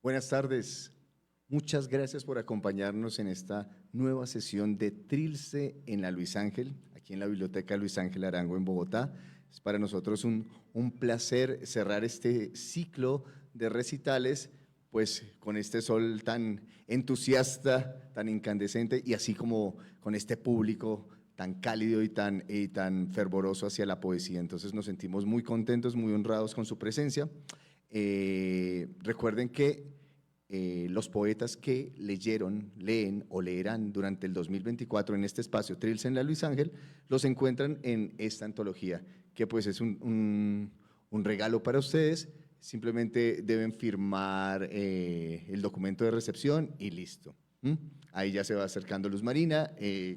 Buenas tardes. Muchas gracias por acompañarnos en esta nueva sesión de Trilce en la Luis Ángel, aquí en la Biblioteca Luis Ángel Arango en Bogotá. Es para nosotros un placer cerrar este ciclo de recitales, pues con este sol tan entusiasta, tan incandescente y así como con este público tan cálido y tan fervoroso hacia la poesía. Entonces nos sentimos muy contentos, muy honrados con su presencia. Recuerden que los poetas que leen o leerán durante el 2024 en este espacio Trilce en la Luis Ángel, los encuentran en esta antología, que pues es un regalo para ustedes. Simplemente deben firmar el documento de recepción y listo. Ahí ya se va acercando Luz Marina,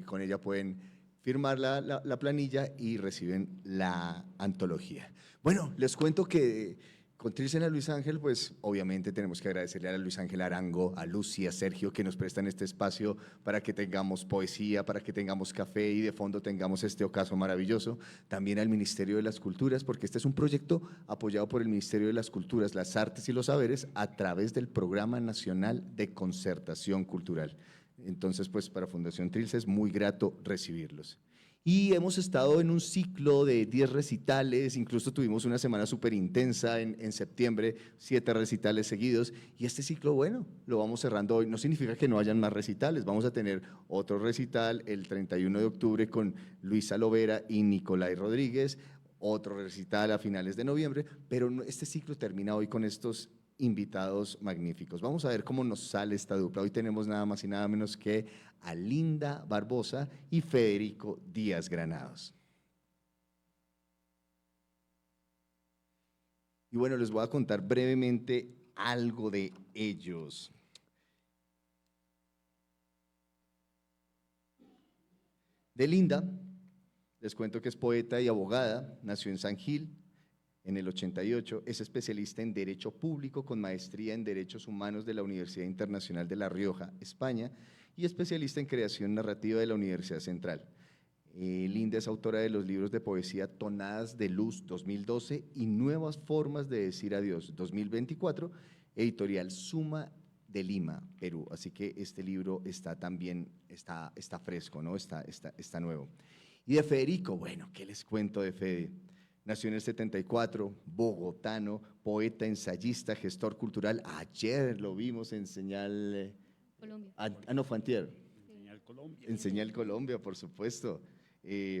con ella pueden firmar la planilla y reciben la antología. Bueno, les cuento que con Trilce en la Luis Ángel, pues obviamente tenemos que agradecerle a Luis Ángel Arango, a Lucy, a Sergio, que nos prestan este espacio para que tengamos poesía, para que tengamos café y de fondo tengamos este ocaso maravilloso. También al Ministerio de las Culturas, porque este es un proyecto apoyado por el Ministerio de las Culturas, las Artes y los Saberes a través del Programa Nacional de Concertación Cultural. Entonces, pues para Fundación Trilce es muy grato recibirlos. Y hemos estado en un ciclo de 10 recitales, incluso tuvimos una semana súper intensa en septiembre, 7 recitales seguidos, y este ciclo, bueno, lo vamos cerrando hoy. No significa que no hayan más recitales, vamos a tener otro recital el 31 de octubre con Luisa Lovera y Nicolai Rodríguez, otro recital a finales de noviembre, pero este ciclo termina hoy con estos invitados magníficos. Vamos a ver cómo nos sale esta dupla. Hoy tenemos nada más y nada menos que a Linda Barbosa y Federico Díaz Granados. Y bueno, les voy a contar brevemente algo de ellos. De Linda, les cuento que es poeta y abogada, nació en San Gil en el 88, es especialista en Derecho Público con maestría en Derechos Humanos de la Universidad Internacional de La Rioja, España, y especialista en Creación Narrativa de la Universidad Central. Linda es autora de los libros de poesía Tonadas de Luz 2012 y Nuevas Formas de Decir Adiós 2024, editorial Suma de Lima, Perú. Así que este libro está también, está fresco, ¿no? Está nuevo. Y de Federico, bueno, ¿qué les cuento de Fede? Nació en el 74, bogotano, poeta, ensayista, gestor cultural. Ayer lo vimos en Señal… Colombia. No, fue antier. Señal Colombia. En Señal Colombia, por supuesto.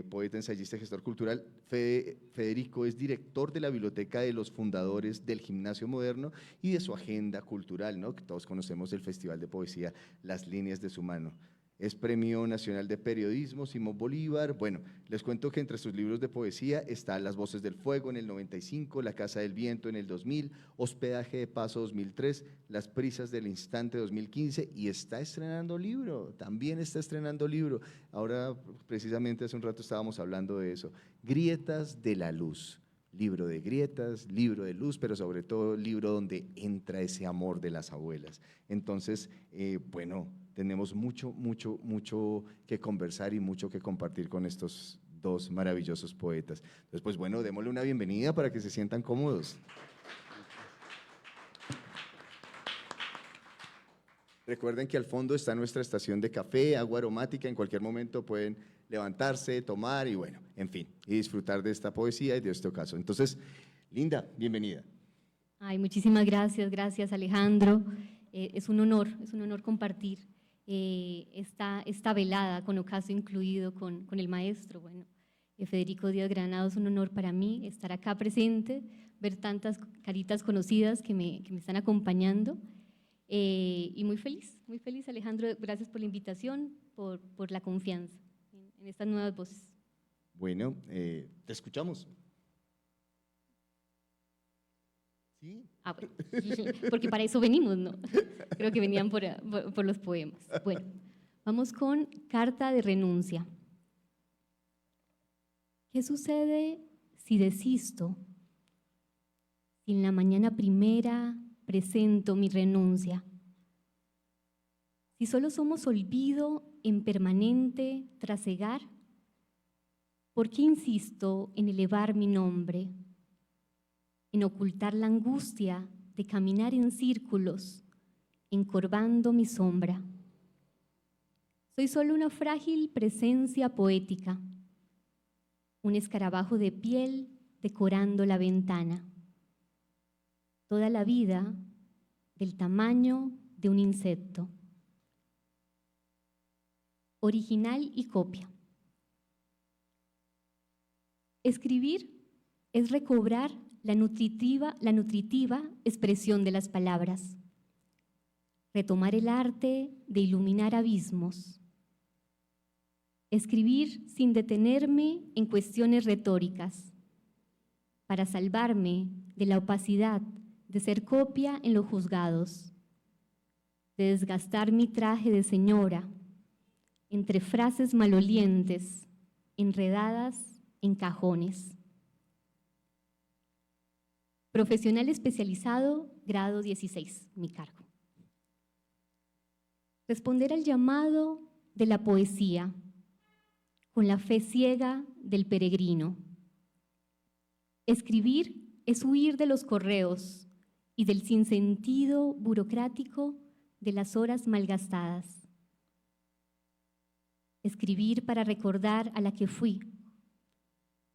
Poeta, ensayista, gestor cultural. Federico es director de la Biblioteca de los Fundadores del Gimnasio Moderno y de su agenda cultural, ¿no? Que todos conocemos el Festival de Poesía Las Líneas de su Mano. Es Premio Nacional de Periodismo Simón Bolívar. Bueno, les cuento que entre sus libros de poesía está Las Voces del Fuego en el 95, La Casa del Viento en el 2000, Hospedaje de Paso 2003, Las Prisas del Instante 2015 y está estrenando libro, también está estrenando libro. Ahora, precisamente hace un rato estábamos hablando de eso. Grietas de la Luz. Libro de grietas, libro de luz, pero sobre todo libro donde entra ese amor de las abuelas. Entonces, bueno, tenemos mucho que conversar y mucho que compartir con estos dos maravillosos poetas. Entonces, pues bueno, démosle una bienvenida para que se sientan cómodos. Recuerden que al fondo está nuestra estación de café, agua aromática, en cualquier momento pueden levantarse, tomar y bueno, en fin, y disfrutar de esta poesía y de este ocaso. Entonces, Linda, bienvenida. Ay, muchísimas gracias Alejandro. Es un honor compartir esta velada con ocaso incluido con el maestro. Bueno, Federico Díaz Granados, es un honor para mí estar acá presente, ver tantas caritas conocidas que me están acompañando. Y muy feliz Alejandro, gracias por la invitación, por la confianza en estas nuevas voces. Bueno, te escuchamos. ¿Sí? Bueno, porque para eso venimos, ¿no? Creo que venían por los poemas. Bueno, vamos con Carta de Renuncia. ¿Qué sucede si desisto? Si en la mañana primera presento mi renuncia. Si solo somos olvido en permanente trasegar, ¿por qué insisto en elevar mi nombre? En ocultar la angustia de caminar en círculos, encorvando mi sombra. Soy solo una frágil presencia poética, un escarabajo de piel decorando la ventana. Toda la vida del tamaño de un insecto. Original y copia. Escribir es recobrar la nutritiva expresión de las palabras, retomar el arte de iluminar abismos, escribir sin detenerme en cuestiones retóricas, para salvarme de la opacidad de ser copia en los juzgados, de desgastar mi traje de señora entre frases malolientes, enredadas en cajones. Profesional especializado, grado 16, mi cargo. Responder al llamado de la poesía con la fe ciega del peregrino. Escribir es huir de los correos y del sinsentido burocrático de las horas malgastadas. Escribir para recordar a la que fui,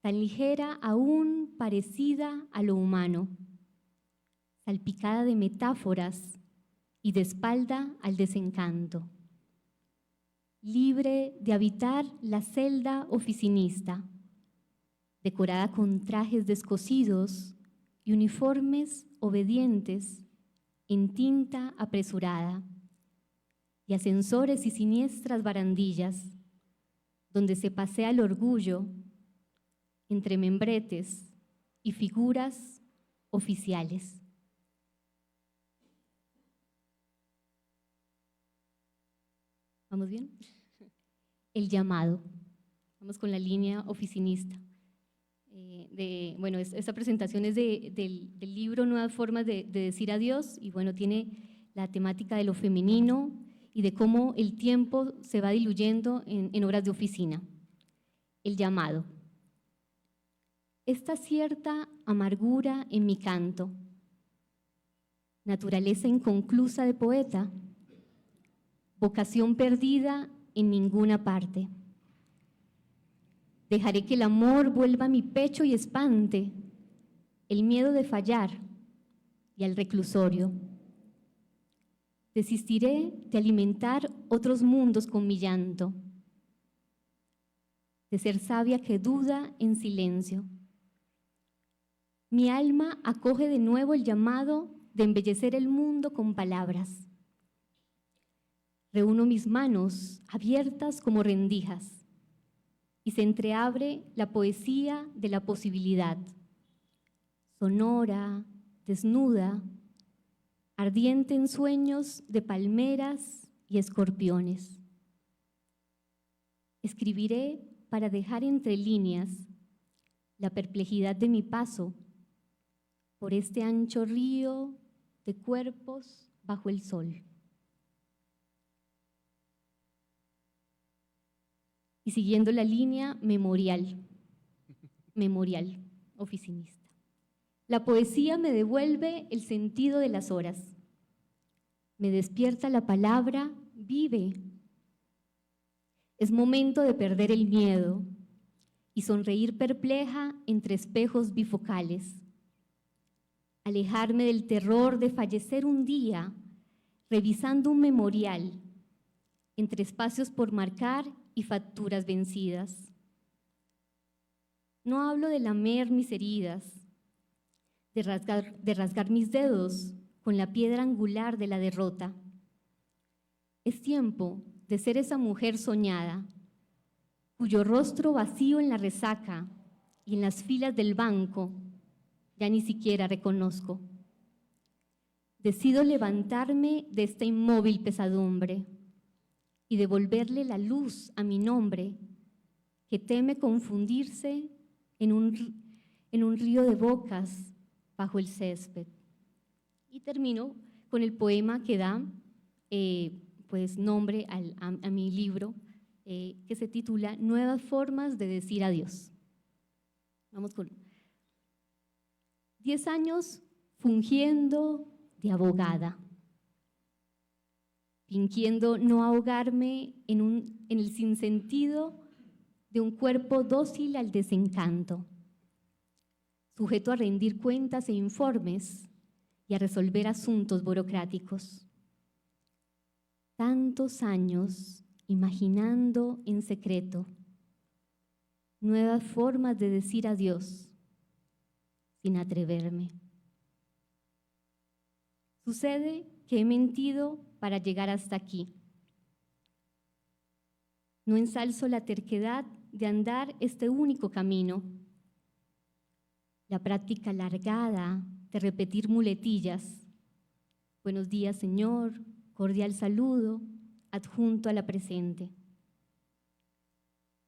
tan ligera aún parecida a lo humano, salpicada de metáforas y de espalda al desencanto, libre de habitar la celda oficinista, decorada con trajes descosidos y uniformes obedientes en tinta apresurada, y ascensores y siniestras barandillas, donde se pasea el orgullo entre membretes y figuras oficiales. ¿Vamos bien? El llamado. Vamos con la línea oficinista. Bueno, esta presentación es del libro Nuevas Formas de Decir Adiós, y bueno, tiene la temática de lo femenino y de cómo el tiempo se va diluyendo en horas de oficina. El llamado. Esta cierta amargura en mi canto, naturaleza inconclusa de poeta, vocación perdida en ninguna parte. Dejaré que el amor vuelva a mi pecho y espante el miedo de fallar y al reclusorio. Desistiré de alimentar otros mundos con mi llanto, de ser sabia que duda en silencio. Mi alma acoge de nuevo el llamado de embellecer el mundo con palabras. Reúno mis manos abiertas como rendijas y se entreabre la poesía de la posibilidad, sonora, desnuda, ardiente en sueños de palmeras y escorpiones. Escribiré para dejar entre líneas la perplejidad de mi paso por este ancho río de cuerpos bajo el sol. Y siguiendo la línea memorial, oficinista. La poesía me devuelve el sentido de las horas. Me despierta la palabra, vive. Es momento de perder el miedo y sonreír perpleja entre espejos bifocales. Alejarme del terror de fallecer un día, revisando un memorial entre espacios por marcar y facturas vencidas. No hablo de lamer mis heridas, de rasgar mis dedos con la piedra angular de la derrota. Es tiempo de ser esa mujer soñada, cuyo rostro vacío en la resaca y en las filas del banco ya ni siquiera reconozco. Decido levantarme de esta inmóvil pesadumbre y devolverle la luz a mi nombre, que teme confundirse en un río de bocas bajo el césped. Y termino con el poema que da pues nombre a mi libro, que se titula Nuevas Formas de Decir Adiós. Vamos con 10 años fungiendo de abogada, fingiendo no ahogarme en el sinsentido de un cuerpo dócil al desencanto, sujeto a rendir cuentas e informes y a resolver asuntos burocráticos. Tantos años imaginando en secreto nuevas formas de decir adiós sin atreverme. Sucede que he mentido para llegar hasta aquí. No ensalzo la terquedad de andar este único camino, la práctica alargada de repetir muletillas. Buenos días, Señor, cordial saludo, adjunto a la presente.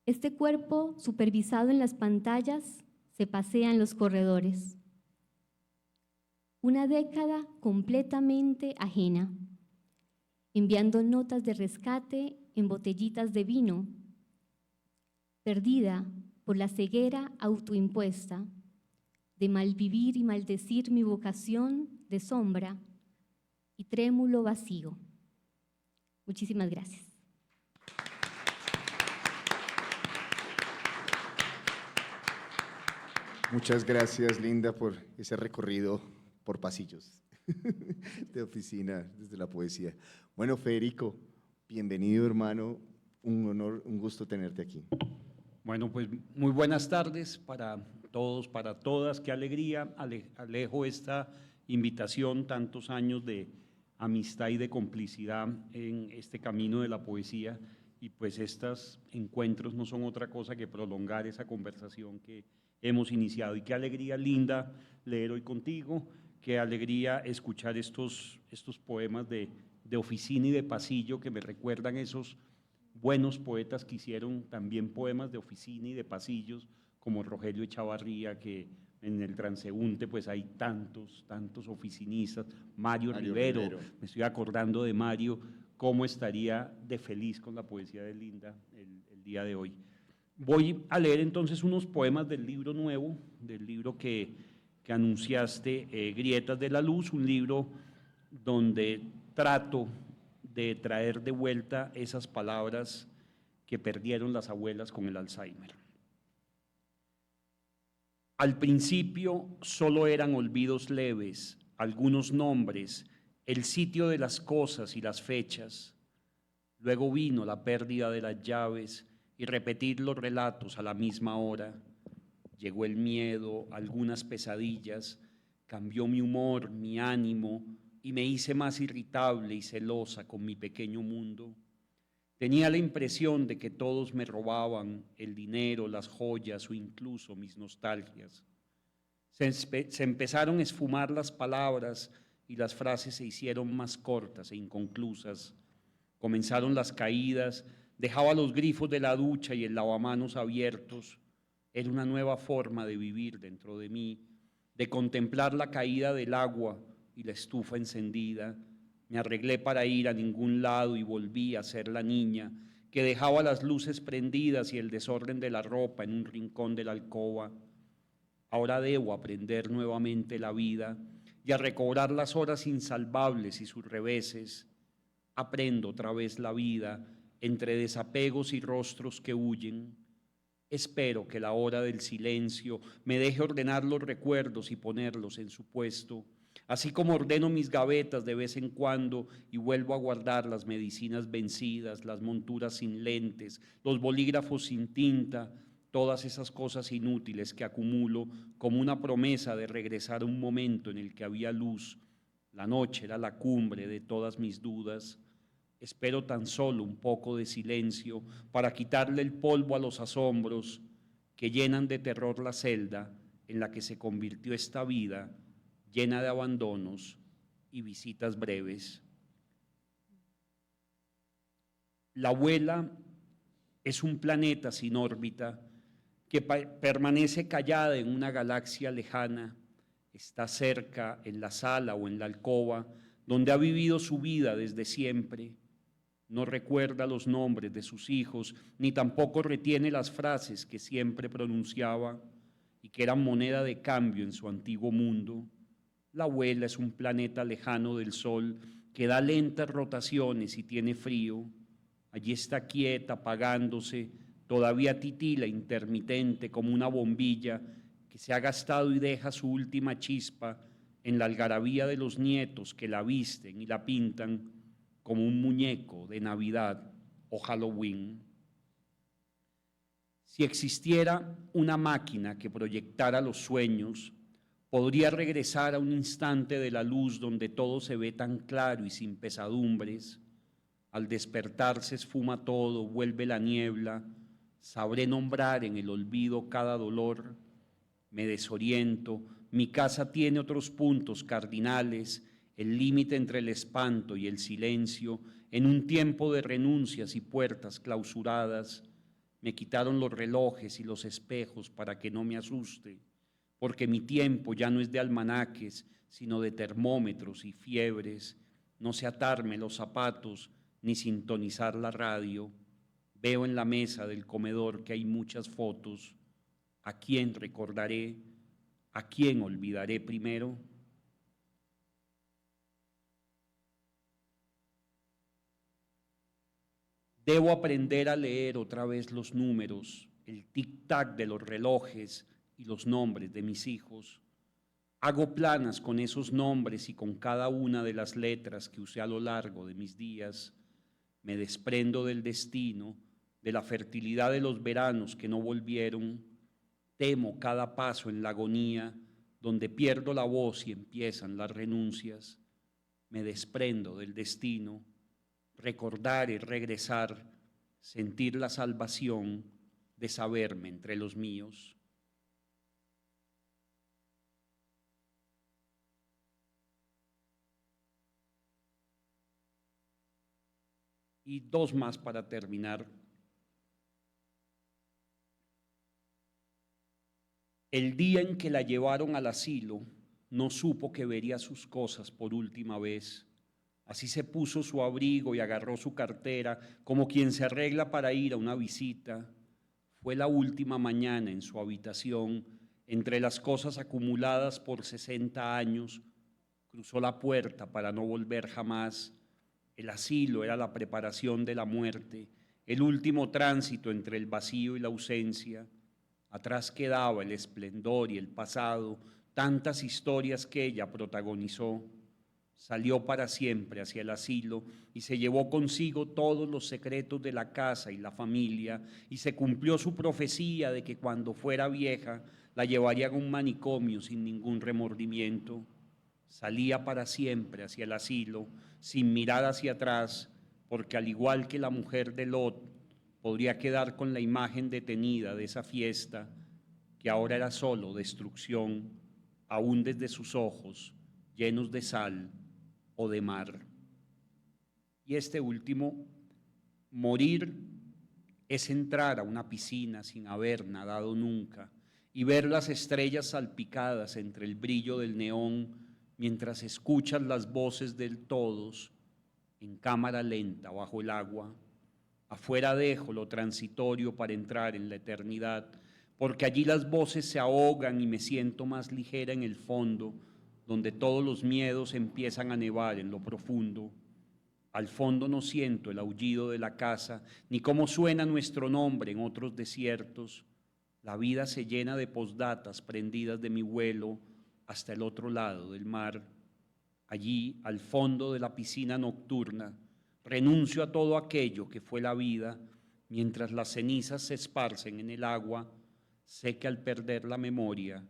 Este cuerpo, supervisado en las pantallas, se pasea en los corredores. Una década completamente ajena, enviando notas de rescate en botellitas de vino, perdida por la ceguera autoimpuesta de malvivir y maldecir mi vocación de sombra y trémulo vacío. Muchísimas gracias. Muchas gracias, Linda, por ese recorrido por pasillos de oficina desde la poesía. Bueno, Federico, bienvenido, hermano. Un honor, un gusto tenerte aquí. Bueno, pues muy buenas tardes para todos, para todas. Qué alegría, Alejo, esta invitación, tantos años de amistad y de complicidad en este camino de la poesía. Y pues estos encuentros no son otra cosa que prolongar esa conversación que hemos iniciado. Y qué alegría, Linda, leer hoy contigo, qué alegría escuchar estos poemas de oficina y de pasillo que me recuerdan esos buenos poetas que hicieron también poemas de oficina y de pasillos, como Rogelio Echavarría, que en el transeúnte pues hay tantos oficinistas, Mario Rivero, me estoy acordando de Mario, cómo estaría de feliz con la poesía de Linda el día de hoy. Voy a leer entonces unos poemas del libro nuevo, del libro que anunciaste, Grietas de la Luz, un libro donde trato de traer de vuelta esas palabras que perdieron las abuelas con el Alzheimer. Al principio solo eran olvidos leves, algunos nombres, el sitio de las cosas y las fechas. Luego vino la pérdida de las llaves y repetir los relatos a la misma hora. Llegó el miedo, algunas pesadillas, cambió mi humor, mi ánimo, y me hice más irritable y celosa con mi pequeño mundo. Tenía la impresión de que todos me robaban el dinero, las joyas o incluso mis nostalgias. Se empezaron a esfumar las palabras y las frases se hicieron más cortas e inconclusas. Comenzaron las caídas, dejaba los grifos de la ducha y el lavamanos abiertos. Era una nueva forma de vivir dentro de mí, de contemplar la caída del agua y la estufa encendida. Me arreglé para ir a ningún lado y volví a ser la niña que dejaba las luces prendidas y el desorden de la ropa en un rincón de la alcoba. Ahora debo aprender nuevamente la vida y a recobrar las horas insalvables y sus reveses. Aprendo otra vez la vida entre desapegos y rostros que huyen. Espero que la hora del silencio me deje ordenar los recuerdos y ponerlos en su puesto, así como ordeno mis gavetas de vez en cuando y vuelvo a guardar las medicinas vencidas, las monturas sin lentes, los bolígrafos sin tinta, todas esas cosas inútiles que acumulo como una promesa de regresar a un momento en el que había luz. La noche era la cumbre de todas mis dudas. Espero tan solo un poco de silencio para quitarle el polvo a los asombros que llenan de terror la celda en la que se convirtió esta vida llena de abandonos y visitas breves. La abuela es un planeta sin órbita que permanece callada en una galaxia lejana, está cerca en la sala o en la alcoba donde ha vivido su vida desde siempre. No recuerda los nombres de sus hijos, ni tampoco retiene las frases que siempre pronunciaba y que eran moneda de cambio en su antiguo mundo. La abuela es un planeta lejano del Sol que da lentas rotaciones y tiene frío, allí está quieta, apagándose, todavía titila intermitente como una bombilla que se ha gastado y deja su última chispa en la algarabía de los nietos que la visten y la pintan como un muñeco de Navidad o Halloween. Si existiera una máquina que proyectara los sueños, podría regresar a un instante de la luz donde todo se ve tan claro y sin pesadumbres. Al despertar se esfuma todo, vuelve la niebla, sabré nombrar en el olvido cada dolor, me desoriento, mi casa tiene otros puntos cardinales, el límite entre el espanto y el silencio, en un tiempo de renuncias y puertas clausuradas, me quitaron los relojes y los espejos para que no me asuste, porque mi tiempo ya no es de almanaques, sino de termómetros y fiebres, no sé atarme los zapatos ni sintonizar la radio, veo en la mesa del comedor que hay muchas fotos, ¿a quién recordaré? ¿A quién olvidaré primero? Debo aprender a leer otra vez los números, el tic-tac de los relojes y los nombres de mis hijos. Hago planas con esos nombres y con cada una de las letras que usé a lo largo de mis días. Me desprendo del destino, de la fertilidad de los veranos que no volvieron. Temo cada paso en la agonía, donde pierdo la voz y empiezan las renuncias. Me desprendo del destino. Recordar y regresar, sentir la salvación de saberme entre los míos. Y dos más para terminar. El día en que la llevaron al asilo, no supo que vería sus cosas por última vez. Así se puso su abrigo y agarró su cartera como quien se arregla para ir a una visita. Fue la última mañana en su habitación, entre las cosas acumuladas por 60 años, cruzó la puerta para no volver jamás. El asilo era la preparación de la muerte, el último tránsito entre el vacío y la ausencia. Atrás quedaba el esplendor y el pasado, tantas historias que ella protagonizó. Salió para siempre hacia el asilo y se llevó consigo todos los secretos de la casa y la familia, y se cumplió su profecía de que cuando fuera vieja la llevarían a un manicomio sin ningún remordimiento. Salía para siempre hacia el asilo, sin mirar hacia atrás, porque al igual que la mujer de Lot, podría quedar con la imagen detenida de esa fiesta, que ahora era solo destrucción, aún desde sus ojos, llenos de sal o de mar. Y este último, morir es entrar a una piscina sin haber nadado nunca y ver las estrellas salpicadas entre el brillo del neón mientras escuchas las voces del todos en cámara lenta bajo el agua. Afuera dejo lo transitorio para entrar en la eternidad, porque allí las voces se ahogan y me siento más ligera en el fondo, donde todos los miedos empiezan a nevar en lo profundo. Al fondo no siento el aullido de la casa, ni cómo suena nuestro nombre en otros desiertos. La vida se llena de posdatas prendidas de mi vuelo hasta el otro lado del mar. Allí, al fondo de la piscina nocturna, renuncio a todo aquello que fue la vida, mientras las cenizas se esparcen en el agua. Sé que al perder la memoria,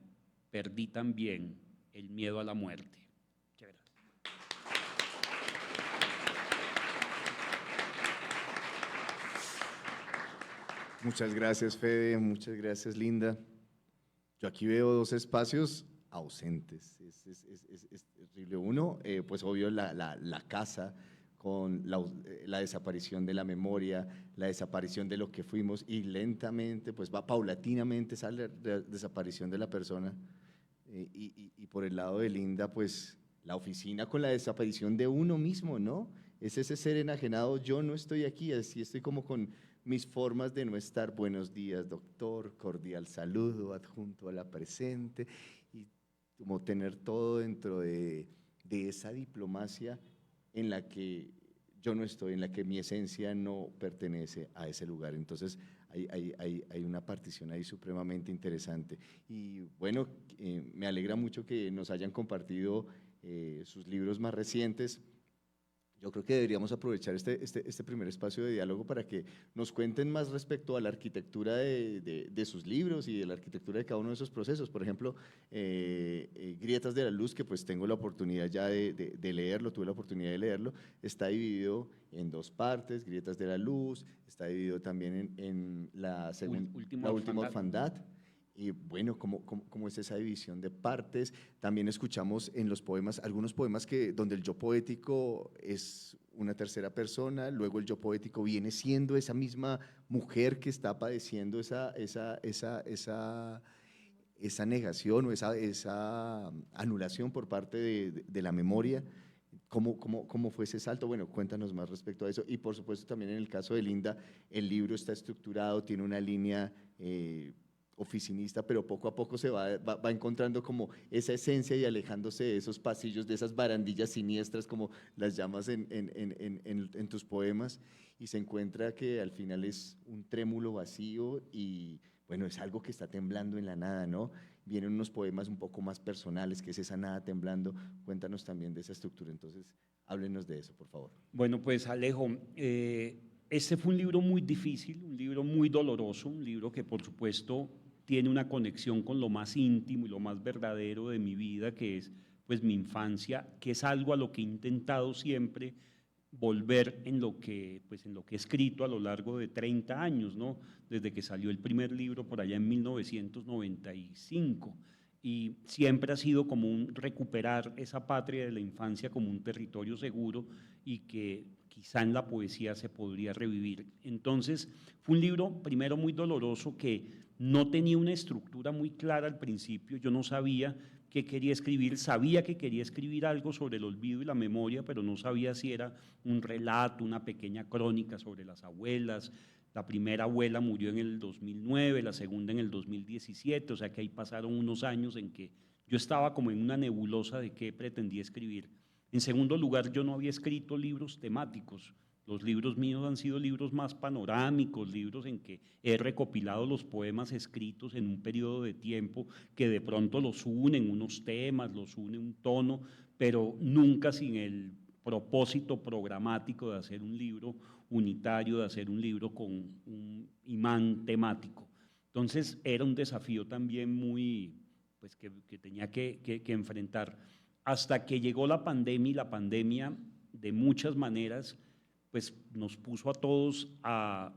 perdí también el miedo a la muerte. Muchas gracias. Muchas gracias, Fede, muchas gracias, Linda. Yo aquí veo dos espacios ausentes, es terrible. Uno, pues obvio, la casa con la desaparición de la memoria, la desaparición de lo que fuimos, y lentamente, pues va paulatinamente, sale la desaparición de la persona. Y por el lado de Linda, pues la oficina con la desaparición de uno mismo, ¿no? Es ese ser enajenado, yo no estoy aquí, así estoy como con mis formas de no estar. Buenos días, doctor, cordial saludo, adjunto a la presente, y como tener todo dentro de esa diplomacia en la que yo no estoy, en la que mi esencia no pertenece a ese lugar. Entonces hay una partición ahí supremamente interesante. Y bueno, me alegra mucho que nos hayan compartido sus libros más recientes. Yo creo que deberíamos aprovechar este primer espacio de diálogo para que nos cuenten más respecto a la arquitectura de sus libros y de la arquitectura de cada uno de esos procesos. Por ejemplo, Grietas de la Luz, que pues tengo la oportunidad ya de leerlo, tuve la oportunidad de leerlo, está dividido en dos partes, Grietas de la Luz, está dividido también en la última orfandad. Y bueno, ¿cómo es esa división de partes? También escuchamos en los poemas, algunos poemas donde el yo poético es una tercera persona, luego el yo poético viene siendo esa misma mujer que está padeciendo esa negación o esa anulación por parte de la memoria. ¿Cómo fue ese salto? Bueno, cuéntanos más respecto a eso. Y por supuesto también en el caso de Linda, el libro está estructurado, tiene una línea oficinista, pero poco a poco se va encontrando como esa esencia y alejándose de esos pasillos, de esas barandillas siniestras, como las llamas en tus poemas, y se encuentra que al final es un trémulo vacío y bueno, es algo que está temblando en la nada, ¿no? Vienen unos poemas un poco más personales, que es esa nada temblando. Cuéntanos también de esa estructura, entonces háblenos de eso, por favor. Bueno, pues Alejo, este fue un libro muy difícil, un libro muy doloroso, un libro que por supuesto tiene una conexión con lo más íntimo y lo más verdadero de mi vida, que es pues mi infancia, que es algo a lo que he intentado siempre volver en lo que he escrito a lo largo de 30 años, ¿no? Desde que salió el primer libro por allá en 1995, y siempre ha sido como un recuperar esa patria de la infancia como un territorio seguro y que quizá en la poesía se podría revivir. Entonces fue un libro primero muy doloroso, que no tenía una estructura muy clara al principio. Yo no sabía qué quería escribir, sabía que quería escribir algo sobre el olvido y la memoria, pero no sabía si era un relato, una pequeña crónica sobre las abuelas. La primera abuela murió en el 2009, la segunda en el 2017, o sea que ahí pasaron unos años en que yo estaba como en una nebulosa de qué pretendía escribir. En segundo lugar, yo no había escrito libros temáticos. Los libros míos han sido libros más panorámicos, libros en que he recopilado los poemas escritos en un periodo de tiempo que de pronto los unen unos temas, los une un tono, pero nunca sin el propósito programático de hacer un libro unitario, de hacer un libro con un imán temático. Entonces era un desafío también muy, pues que tenía que enfrentar. Hasta que llegó la pandemia, y la pandemia de muchas maneras pues nos puso a todos a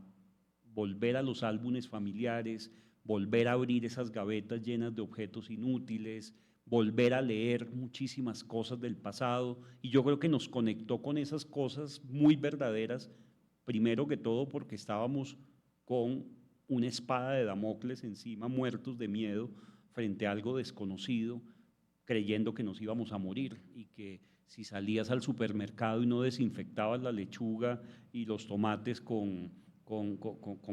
volver a los álbumes familiares, volver a abrir esas gavetas llenas de objetos inútiles, volver a leer muchísimas cosas del pasado, y yo creo que nos conectó con esas cosas muy verdaderas, primero que todo porque estábamos con una espada de Damocles encima, muertos de miedo frente a algo desconocido, creyendo que nos íbamos a morir y que si salías al supermercado y no desinfectabas la lechuga y los tomates con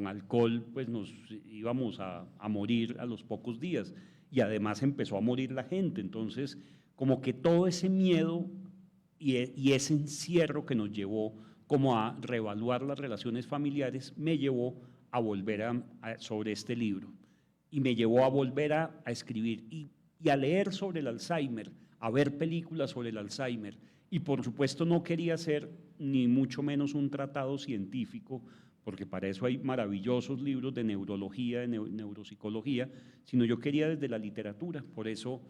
alcohol, pues nos íbamos a morir a los pocos días. Y además empezó a morir la gente. Entonces, como que todo ese miedo y ese encierro que nos llevó como a reevaluar las relaciones familiares, me llevó a volver sobre este libro. Y me llevó a volver a escribir y a leer sobre el Alzheimer, a ver películas sobre el Alzheimer, y por supuesto no quería hacer ni mucho menos un tratado científico, porque para eso hay maravillosos libros de neurología, de neuropsicología, sino yo quería desde la literatura. Por eso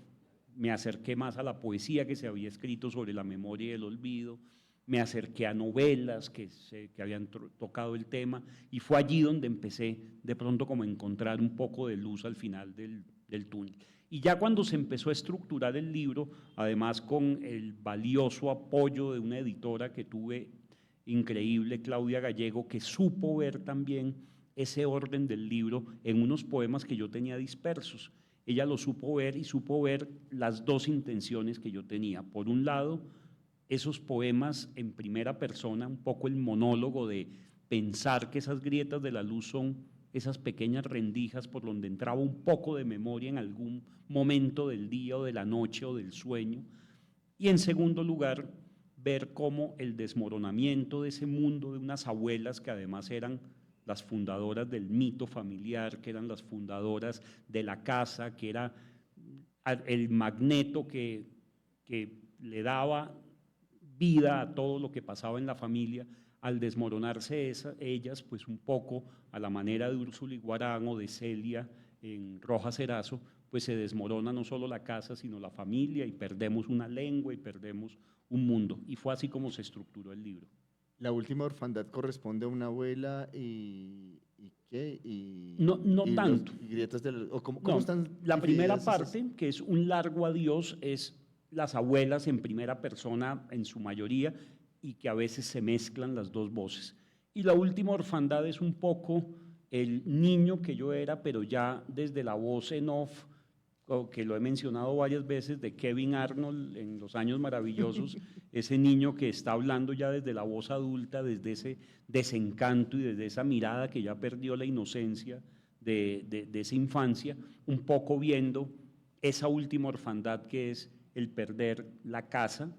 me acerqué más a la poesía que se había escrito sobre la memoria y el olvido, me acerqué a novelas que habían tocado el tema, y fue allí donde empecé de pronto como a encontrar un poco de luz al final del túnel. Y ya cuando se empezó a estructurar el libro, además con el valioso apoyo de una editora que tuve increíble, Claudia Gallego, que supo ver también ese orden del libro en unos poemas que yo tenía dispersos. Ella lo supo ver y supo ver las dos intenciones que yo tenía. Por un lado, esos poemas en primera persona, un poco el monólogo de pensar que esas grietas de la luz son esas pequeñas rendijas por donde entraba un poco de memoria en algún momento del día o de la noche o del sueño. Y en segundo lugar, ver cómo el desmoronamiento de ese mundo de unas abuelas que además eran las fundadoras del mito familiar, que eran las fundadoras de la casa, que era el magneto que le daba vida a todo lo que pasaba en la familia, al desmoronarse ellas, pues un poco a la manera de Úrsula Iguarán o de Celia en Rojas Erazo, pues se desmorona no solo la casa, sino la familia, y perdemos una lengua y perdemos un mundo. Y fue así como se estructuró el libro. La última orfandad corresponde a una abuela y ¿qué? No tanto. Y grietas ¿cómo No, están la primera divididas esas? parte, que es un largo adiós, es las abuelas en primera persona en su mayoría, y que a veces se mezclan las dos voces. Y la última orfandad es un poco el niño que yo era, pero ya desde la voz en off, que lo he mencionado varias veces, de Kevin Arnold en Los Años Maravillosos, ese niño que está hablando ya desde la voz adulta, desde ese desencanto y desde esa mirada que ya perdió la inocencia de esa infancia, un poco viendo esa última orfandad que es el perder la casa,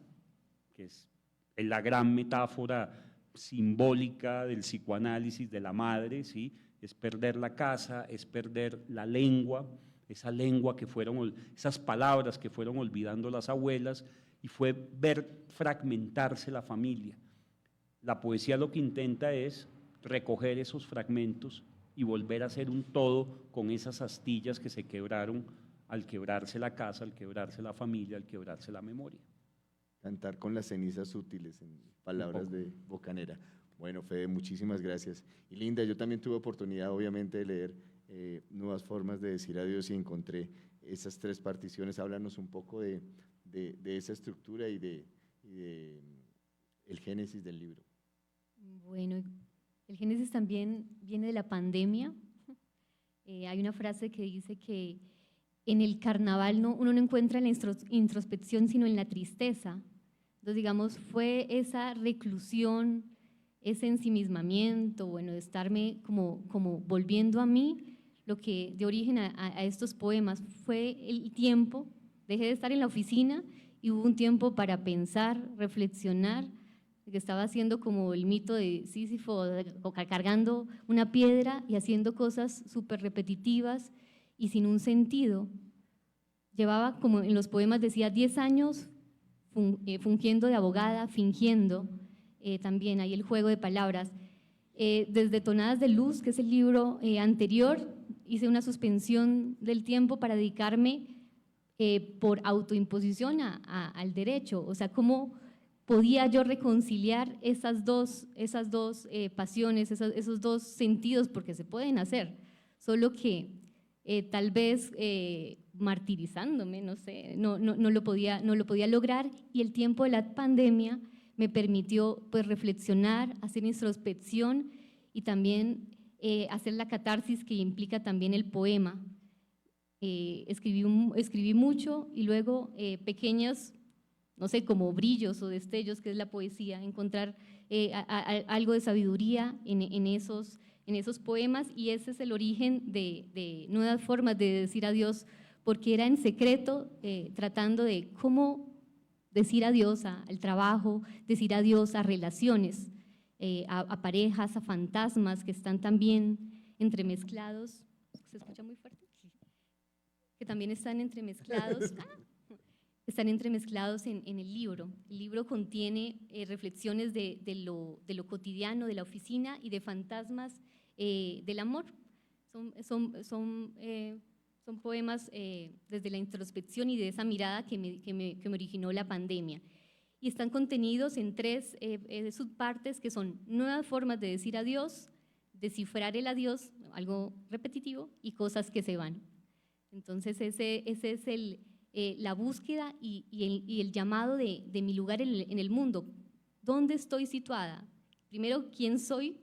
que es la gran metáfora simbólica del psicoanálisis de la madre, ¿sí? Es perder la casa, es perder la lengua, esa lengua que esas palabras que fueron olvidando las abuelas, y fue ver fragmentarse la familia. La poesía lo que intenta es recoger esos fragmentos y volver a ser un todo con esas astillas que se quebraron al quebrarse la casa, al quebrarse la familia, al quebrarse la memoria. Cantar con las cenizas útiles, en palabras de Bocanera. Bueno, Fede, muchísimas gracias. Y Linda, yo también tuve oportunidad, obviamente, de leer Nuevas formas de decir adiós y encontré esas 3 particiones. Háblanos un poco de esa estructura y de el génesis del libro. Bueno, el génesis también viene de la pandemia. Hay una frase que dice que en el carnaval uno no encuentra la introspección, sino en la tristeza. Entonces, digamos, fue esa reclusión, ese ensimismamiento, bueno, de estarme como volviendo a mí, lo que dio origen a estos poemas. Fue el tiempo, dejé de estar en la oficina y hubo un tiempo para pensar, reflexionar, que estaba haciendo como el mito de Sísifo, cargando una piedra y haciendo cosas súper repetitivas y sin un sentido. Llevaba, como en los poemas decía, 10 años fungiendo de abogada, fingiendo, también hay el juego de palabras. Desde Tonadas de Luz, que es el libro anterior, hice una suspensión del tiempo para dedicarme por autoimposición al derecho, o sea, cómo podía yo reconciliar esas dos pasiones, esos dos sentidos, porque se pueden hacer, solo que tal vez martirizándome, no sé, no lo podía lograr, y el tiempo de la pandemia me permitió pues reflexionar, hacer introspección y también hacer la catarsis que implica también el poema. Escribí mucho y luego pequeños, no sé, como brillos o destellos, que es la poesía, encontrar algo de sabiduría en esos poemas, y ese es el origen de Nuevas formas de decir adiós, porque era en secreto, tratando de cómo decir adiós al trabajo, decir adiós a relaciones, a parejas, a fantasmas que están también entremezclados. ¿Se escucha muy fuerte? Que también están entremezclados. Están entremezclados en el libro. El libro contiene reflexiones de lo cotidiano, de la oficina, y de fantasmas del amor. Son poemas desde la introspección y de esa mirada que me originó la pandemia. Y están contenidos en 3 subpartes, que son Nuevas formas de decir adiós, Descifrar el adiós, algo repetitivo, y Cosas que se van. Entonces ese es la búsqueda y el llamado de mi lugar en el mundo. ¿Dónde estoy situada? Primero, ¿quién soy?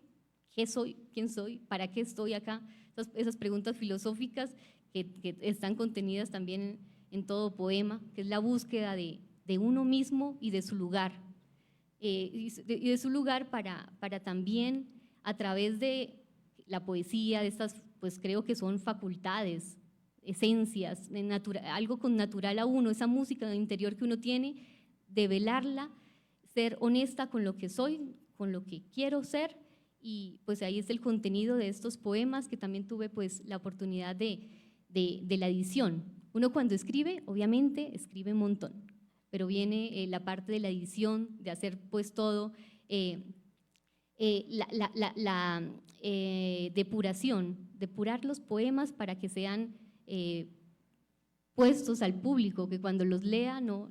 ¿Qué soy? ¿Quién soy? ¿Para qué estoy acá? Esas preguntas filosóficas que están contenidas también en todo poema, que es la búsqueda de uno mismo y de su lugar. Y de su lugar para también, a través de la poesía, de estas, pues creo que son facultades, esencias, algo con natural a uno, esa música interior que uno tiene, develarla, ser honesta con lo que soy, con lo que quiero ser, y pues ahí es el contenido de estos poemas, que también tuve pues la oportunidad de la edición. Uno cuando escribe, obviamente, escribe un montón, pero viene la parte de la edición, de hacer pues todo, depuración, depurar los poemas para que sean puestos al público, que cuando los lea no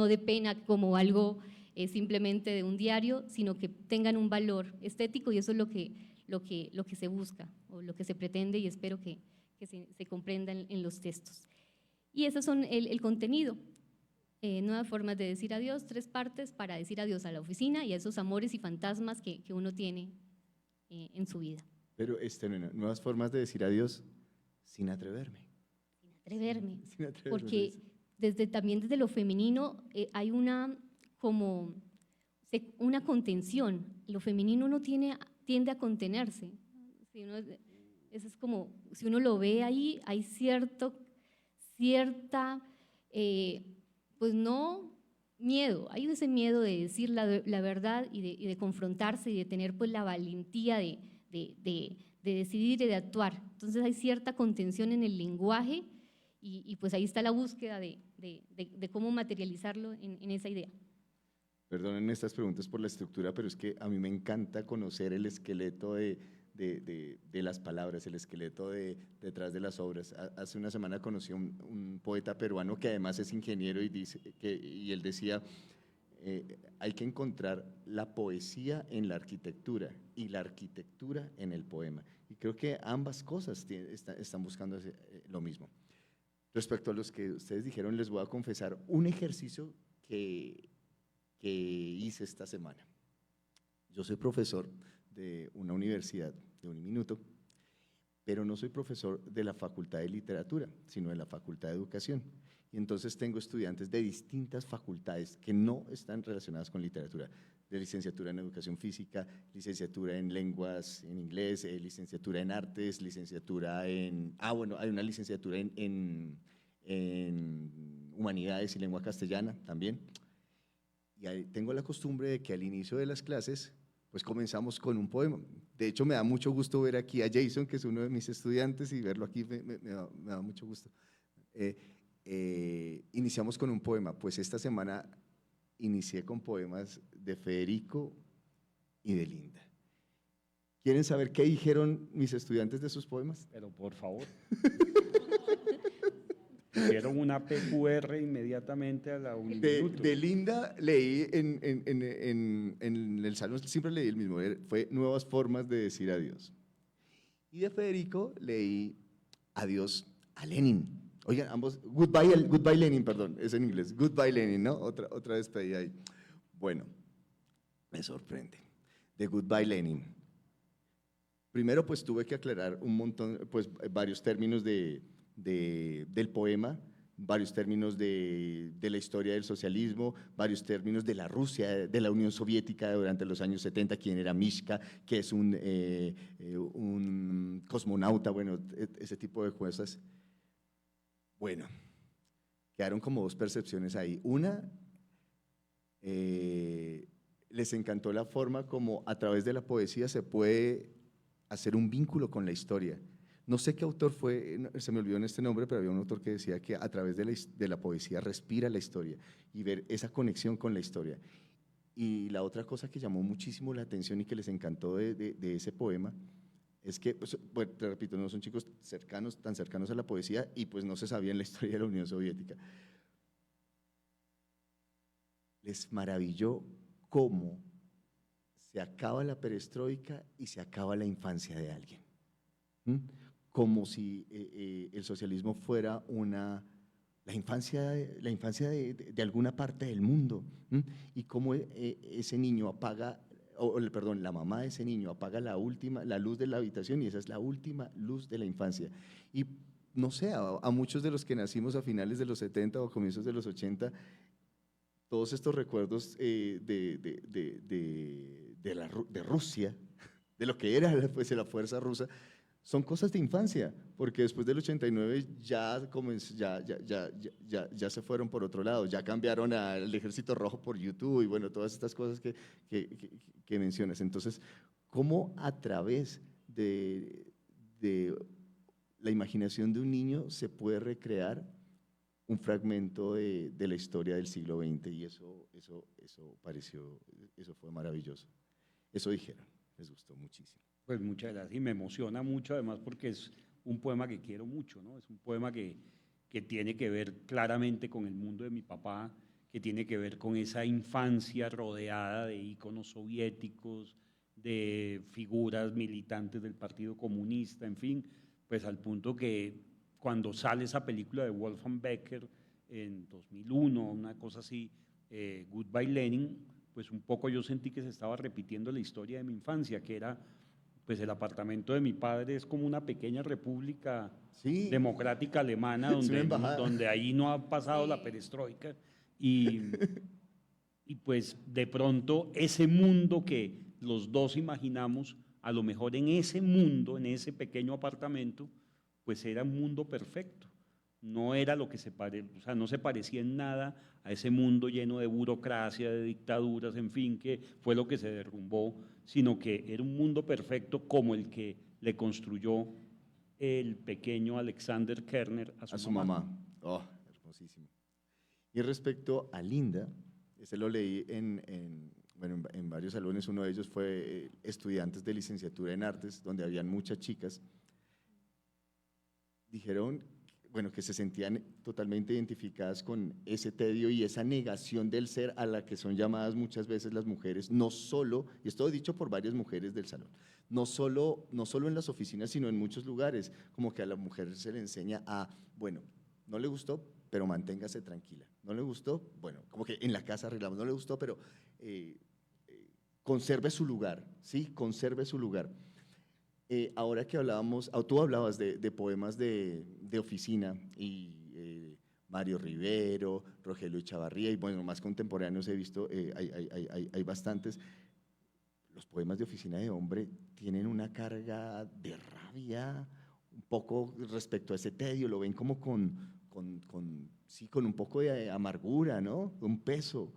dé pena como algo simplemente de un diario, sino que tengan un valor estético, y eso es lo que se busca o lo que se pretende, y espero que se comprenda en los textos. Y esos son el contenido. Nuevas formas de decir adiós, 3 partes para decir adiós a la oficina y a esos amores y fantasmas que uno tiene en su vida. Pero nuevas formas de decir adiós sin atreverme. Atreverme, Sin atreverme, porque sí. también desde lo femenino hay una contención. Lo femenino tiende a contenerse. Eso es como, si uno lo ve ahí, hay cierta, pues no miedo, hay ese miedo de decir la verdad y de confrontarse y de tener pues la valentía de decidir y de actuar. Entonces hay cierta contención en el lenguaje, y pues ahí está la búsqueda de cómo materializarlo en esa idea. Perdonen estas preguntas por la estructura, pero es que a mí me encanta conocer el esqueleto de las palabras, el esqueleto detrás de las obras. Hace una semana conocí a un poeta peruano que además es ingeniero, y él decía, hay que encontrar la poesía en la arquitectura y la arquitectura en el poema. Y creo que ambas cosas están buscando lo mismo. Respecto a los que ustedes dijeron, les voy a confesar un ejercicio que hice esta semana. Yo soy profesor de una universidad de Uniminuto, pero no soy profesor de la Facultad de Literatura, sino de la Facultad de Educación. Y entonces tengo estudiantes de distintas facultades que no están relacionadas con literatura, de licenciatura en Educación Física, licenciatura en Lenguas, en Inglés, licenciatura en Artes, licenciatura en… bueno, hay una licenciatura en Humanidades y Lengua Castellana también. Y ahí tengo la costumbre de que al inicio de las clases pues comenzamos con un poema. De hecho, me da mucho gusto ver aquí a Jason, que es uno de mis estudiantes, y verlo aquí me da mucho gusto. Iniciamos con un poema. Pues esta semana inicié con poemas de Federico y de Linda. ¿Quieren saber qué dijeron mis estudiantes de sus poemas? Pero por favor. Hicieron una PQR inmediatamente a la Uniminuto. De Linda leí en el salón, siempre leí el mismo, fue Nuevas formas de decir adiós. Y de Federico leí Adiós a Lenin. Oigan, ambos, Goodbye Lenin, perdón, es en inglés, Goodbye Lenin, ¿no? Otra despedida ahí. Bueno, me sorprende. De Goodbye Lenin. Primero, pues tuve que aclarar un montón, pues varios términos del poema, varios términos de la historia del socialismo, varios términos de la Rusia, de la Unión Soviética durante los años 70, quién era Mishka, que es un cosmonauta, bueno, ese tipo de cosas. Bueno, quedaron como 2 percepciones ahí. Una, les encantó la forma como a través de la poesía se puede hacer un vínculo con la historia. No sé qué autor fue, se me olvidó en este nombre, pero había un autor que decía que a través de la poesía respira la historia y ver esa conexión con la historia. Y la otra cosa que llamó muchísimo la atención y que les encantó de ese poema es que, pues, bueno, te repito, no son chicos tan cercanos a la poesía, y pues no se sabían la historia de la Unión Soviética. Les maravilló cómo se acaba la perestroika y se acaba la infancia de alguien. Como si el socialismo fuera la infancia de alguna parte del mundo, y cómo ese niño apaga, perdón, la mamá de ese niño apaga la luz de la habitación, y esa es la última luz de la infancia. Y no sé, a muchos de los que nacimos a finales de los 70 o comienzos de los 80, todos estos recuerdos de Rusia, de lo que era pues la fuerza rusa, son cosas de infancia, porque después del 89 ya se fueron por otro lado, ya cambiaron al Ejército Rojo por YouTube y bueno, todas estas cosas que mencionas. Entonces, ¿cómo a través de la imaginación de un niño se puede recrear un fragmento de la historia del siglo XX? Y eso fue maravilloso. Eso dijeron, les gustó muchísimo. Pues muchas gracias y me emociona mucho además porque es un poema que quiero mucho, ¿no? Es un poema que tiene que ver claramente con el mundo de mi papá, que tiene que ver con esa infancia rodeada de íconos soviéticos, de figuras militantes del Partido Comunista, en fin, pues al punto que cuando sale esa película de Wolfgang Becker en 2001, una cosa así, Goodbye Lenin, pues un poco yo sentí que se estaba repitiendo la historia de mi infancia, que era, pues el apartamento de mi padre es como una pequeña república Sí. democrática alemana Es una embajada. donde ahí no ha pasado Sí. la perestroika y pues de pronto ese mundo que los dos imaginamos, a lo mejor en ese mundo, en ese pequeño apartamento, pues era un mundo perfecto. No era lo que o sea, no se parecía en nada a ese mundo lleno de burocracia, de dictaduras, en fin, que fue lo que se derrumbó, sino que era un mundo perfecto como el que le construyó el pequeño Alexander Kerner a su mamá. Oh, hermosísimo. Y respecto a Linda, ese lo leí en varios salones, uno de ellos fue estudiantes de licenciatura en artes, donde habían muchas chicas. Dijeron, bueno, que se sentían totalmente identificadas con ese tedio y esa negación del ser a la que son llamadas muchas veces las mujeres, no solo, y esto dicho por varias mujeres del salón, no solo en las oficinas, sino en muchos lugares, como que a la mujer se le enseña a, bueno, no le gustó, pero manténgase tranquila, no le gustó, bueno, como que en la casa arreglamos, no le gustó, pero conserve su lugar, ¿sí? Conserve su lugar. Ahora que hablábamos, tú hablabas de poemas de oficina y Mario Rivero, Rogelio Echavarría y bueno, más contemporáneos he visto, hay bastantes. Los poemas de oficina de hombre tienen una carga de rabia, un poco respecto a ese tedio, lo ven como sí, con un poco de amargura, ¿no? Un peso.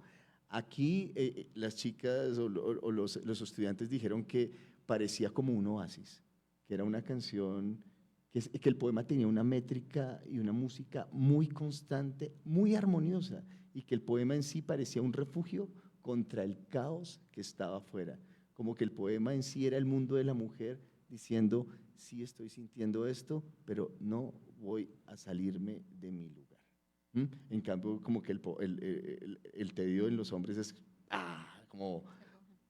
Aquí las chicas o los estudiantes dijeron que parecía como un oasis, que era una canción, que el poema tenía una métrica y una música muy constante, muy armoniosa, y que el poema en sí parecía un refugio contra el caos que estaba afuera, como que el poema en sí era el mundo de la mujer diciendo, sí estoy sintiendo esto, pero no voy a salirme de mi lugar. En cambio, como que el tedio en los hombres es como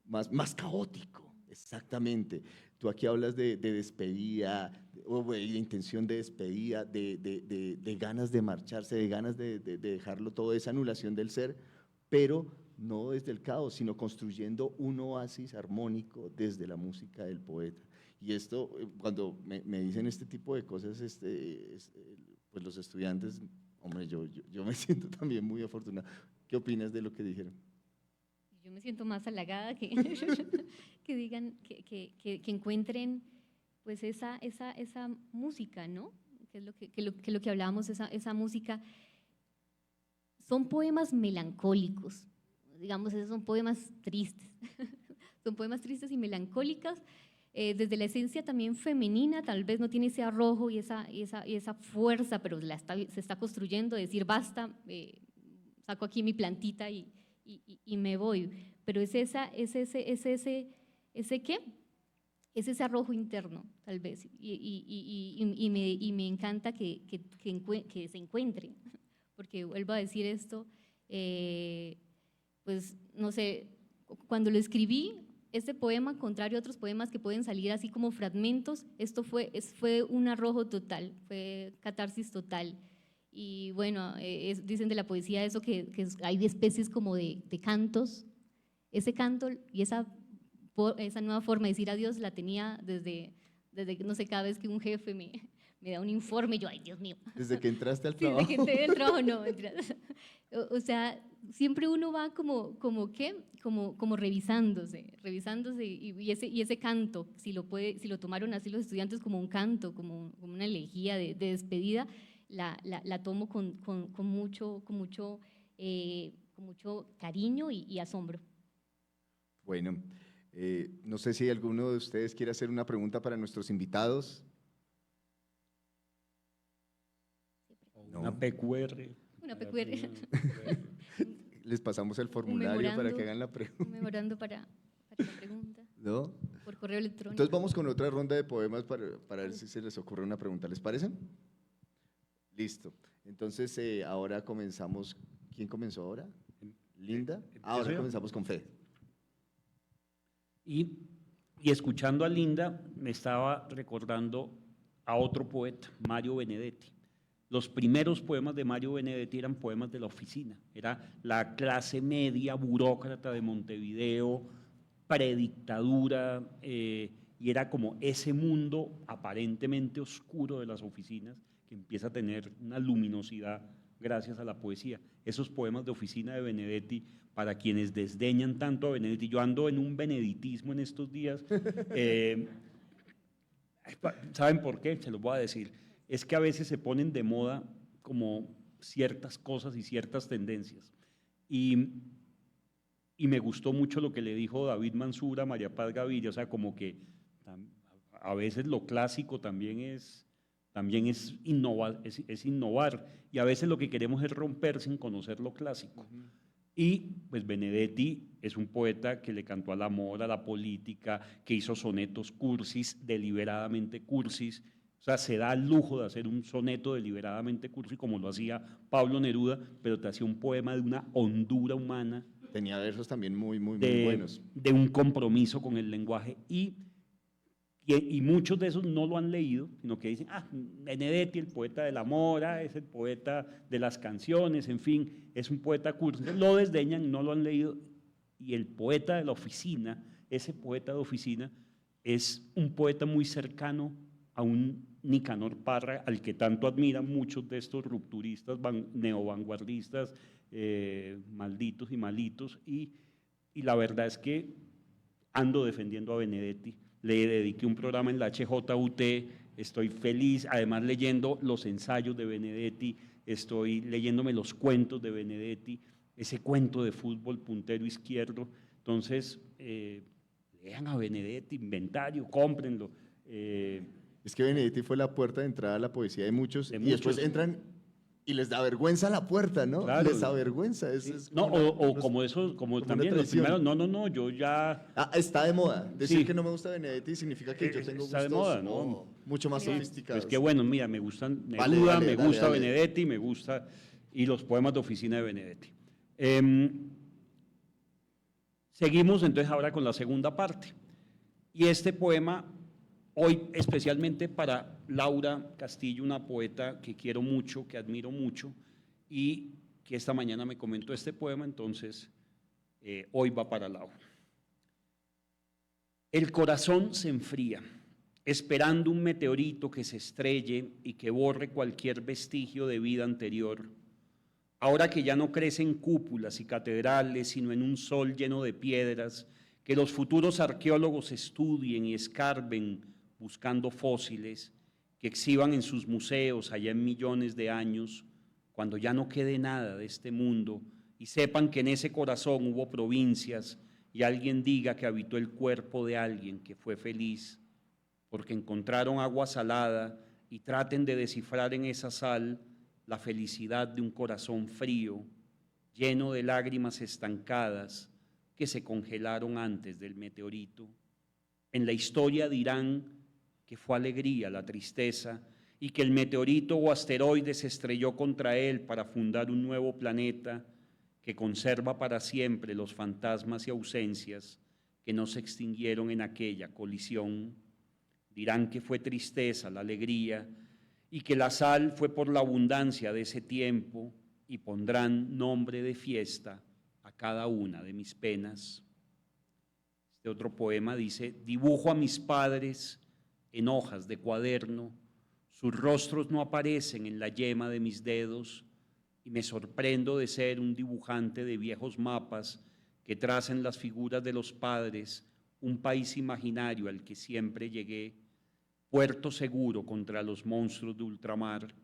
más caótico. Exactamente. Tú aquí hablas de despedida, de intención de despedida, de ganas de marcharse, de ganas de dejarlo todo, esa anulación del ser, pero no desde el caos, sino construyendo un oasis armónico desde la música del poeta. Y esto, cuando me dicen este tipo de cosas, pues los estudiantes, hombre, yo me siento también muy afortunado. ¿Qué opinas de lo que dijeron? Yo me siento más halagada que, que digan, que encuentren pues esa música, ¿no? Que es lo que hablábamos, esa música. Son poemas melancólicos, digamos, esos son poemas tristes, son poemas tristes y melancólicos, desde la esencia también femenina, tal vez no tiene ese arrojo y esa fuerza, pero se está construyendo, decir basta, saco aquí mi plantita y me voy, pero es ese ¿qué? Es ese arrojo interno, tal vez, y me encanta que se encuentre, porque vuelvo a decir esto, pues no sé, cuando lo escribí, este poema, contrario a otros poemas que pueden salir así como fragmentos, esto fue un arrojo total, fue catarsis total. Y bueno, dicen de la poesía eso que hay especies como de cantos. Ese canto y esa nueva forma de decir adiós la tenía desde no sé, cada vez que un jefe me da un informe y yo, ay, Dios mío. Desde que entraste al Sí, trabajo. de que entré del trabajo, no, mentiras. O sea, siempre uno va como revisándose y ese canto, si lo tomaron así los estudiantes como un canto, como una elegía de despedida, la tomo con mucho cariño y asombro. Bueno, no sé si alguno de ustedes quiere hacer una pregunta para nuestros invitados. No. Una PQR. Una PQR. Les pasamos el Un formulario para que memorando, hagan la un pregunta. memorando para la pregunta, ¿No? por correo electrónico. Entonces vamos con otra ronda de poemas para ver si se les ocurre una pregunta. ¿Les parece? Listo. Entonces ahora comenzamos. ¿Quién comenzó ahora? ¿Linda? Ahora comenzamos con Fede. Y escuchando a Linda, me estaba recordando a otro poeta, Mario Benedetti. Los primeros poemas de Mario Benedetti eran poemas de la oficina. Era la clase media burócrata de Montevideo, predictadura, y era como ese mundo aparentemente oscuro de las oficinas que empieza a tener una luminosidad gracias a la poesía. Esos poemas de oficina de Benedetti, para quienes desdeñan tanto a Benedetti, yo ando en un beneditismo en estos días. ¿Saben por qué? Se los voy a decir. Es que a veces se ponen de moda como ciertas cosas y ciertas tendencias. Y me gustó mucho lo que le dijo David Mansura a María Paz Gaviria, o sea, como que a veces lo clásico también es innovar, y a veces lo que queremos es romper sin conocer lo clásico. Y pues Benedetti es un poeta que le cantó al amor, a la política, que hizo sonetos cursis, deliberadamente cursis. O sea, se da el lujo de hacer un soneto deliberadamente cursi como lo hacía Pablo Neruda, pero te hacía un poema de una hondura humana. Tenía versos también muy buenos. De un compromiso con el lenguaje. Y muchos de esos no lo han leído, sino que dicen, Benedetti, el poeta del amor, es el poeta de las canciones, en fin, es un poeta cursi. Lo desdeñan, no lo han leído. Y el poeta de la oficina, ese poeta de oficina, es un poeta muy cercano a un Nicanor Parra, al que tanto admiran muchos de estos rupturistas, neovanguardistas, malditos y malitos, y la verdad es que ando defendiendo a Benedetti. Le dediqué un programa en la HJUT, estoy feliz, además leyendo los ensayos de Benedetti, estoy leyéndome los cuentos de Benedetti, ese cuento de fútbol puntero izquierdo. Entonces, lean a Benedetti, Inventario, cómprenlo. Es que Benedetti fue la puerta de entrada a la poesía de muchos, y después entran y les da vergüenza la puerta, ¿no? Claro. Les da vergüenza. Sí. Como también los primeros, no, yo ya… está de moda. Decir que no me gusta Benedetti significa que yo tengo está gustos de moda, ¿no? mucho más sofisticados. Pues que bueno, mira, me gustan Neruda, me gusta Benedetti, me gusta, y los poemas de oficina de Benedetti. Seguimos entonces ahora con la segunda parte. Y este poema, hoy especialmente para Laura Castillo, una poeta que quiero mucho, que admiro mucho, y que esta mañana me comentó este poema, entonces hoy va para Laura. El corazón se enfría, esperando un meteorito que se estrelle y que borre cualquier vestigio de vida anterior. Ahora que ya no crecen cúpulas y catedrales, sino en un sol lleno de piedras, que los futuros arqueólogos estudien y escarben buscando fósiles, que exhiban en sus museos allá en millones de años, cuando ya no quede nada de este mundo y sepan que en ese corazón hubo provincias y alguien diga que habitó el cuerpo de alguien que fue feliz, porque encontraron agua salada y traten de descifrar en esa sal la felicidad de un corazón frío, lleno de lágrimas estancadas que se congelaron antes del meteorito. En la historia dirán que fue alegría la tristeza y que el meteorito o asteroide se estrelló contra él para fundar un nuevo planeta que conserva para siempre los fantasmas y ausencias que no se extinguieron en aquella colisión. Dirán que fue tristeza la alegría y que la sal fue por la abundancia de ese tiempo, y pondrán nombre de fiesta a cada una de mis penas. Este otro poema dice: dibujo a mis padres en hojas de cuaderno Sus rostros no aparecen en la yema de mis dedos y me sorprendo de ser un dibujante de viejos mapas que trazan las figuras de los padres, un país imaginario al que siempre llegué, puerto seguro contra los monstruos de ultramar.